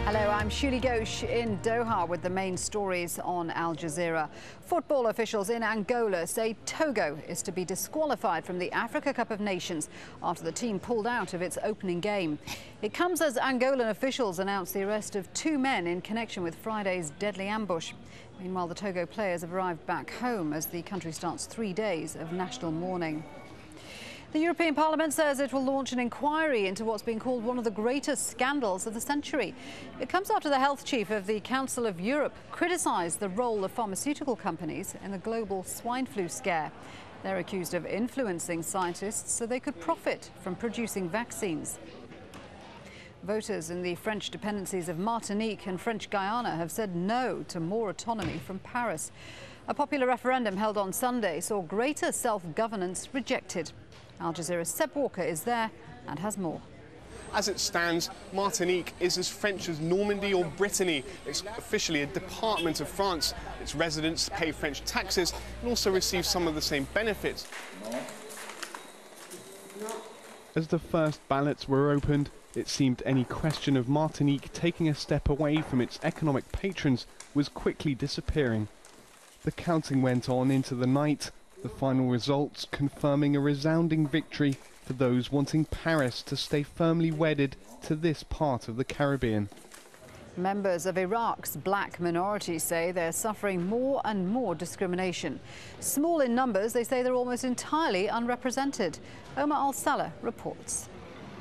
Hello, I'm Shuli Ghosh in Doha with the main stories on Al Jazeera. Football officials in Angola say Togo is to be disqualified from the Africa Cup of Nations after the team pulled out of its opening game. It comes as Angolan officials announced the arrest of 2 men in connection with Friday's deadly ambush. Meanwhile, the Togo players have arrived back home as the country starts 3 days of national mourning. The European Parliament says it will launch an inquiry into what's being called one of the greatest scandals of the century. It comes after the health chief of the Council of Europe criticised the role of pharmaceutical companies in the global swine flu scare. They're accused of influencing scientists so they could profit from producing vaccines. Voters in the French dependencies of Martinique and French Guyana have said no to more autonomy from Paris. A popular referendum held on Sunday saw greater self-governance rejected. Al Jazeera's Seb Walker is there and has more. As it stands, Martinique is as French as Normandy or Brittany. It's officially a department of France. Its residents pay French taxes and also receive some of the same benefits. As the first ballots were opened, it seemed any question of Martinique taking a step away from its economic patrons was quickly disappearing. The counting went on into the night, the final results confirming a resounding victory for those wanting Paris to stay firmly wedded to this part of the Caribbean. Members of Iraq's black minority say they're suffering more and more discrimination. Small in numbers, they say they're almost entirely unrepresented. Omar Al-Salah reports.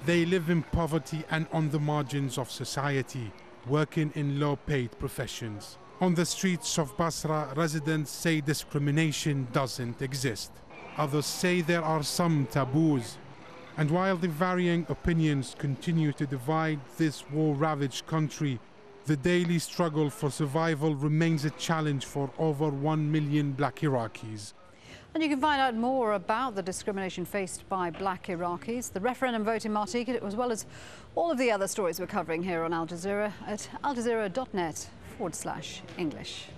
They live in poverty and on the margins of society, working in low-paid professions. On the streets of Basra, residents say discrimination doesn't exist. Others say there are some taboos. And while the varying opinions continue to divide this war-ravaged country, the daily struggle for survival remains a challenge for over 1 million black Iraqis. And you can find out more about the discrimination faced by black Iraqis, the referendum vote in Martinique, as well as all of the other stories we're covering here on Al Jazeera at aljazeera.net/English.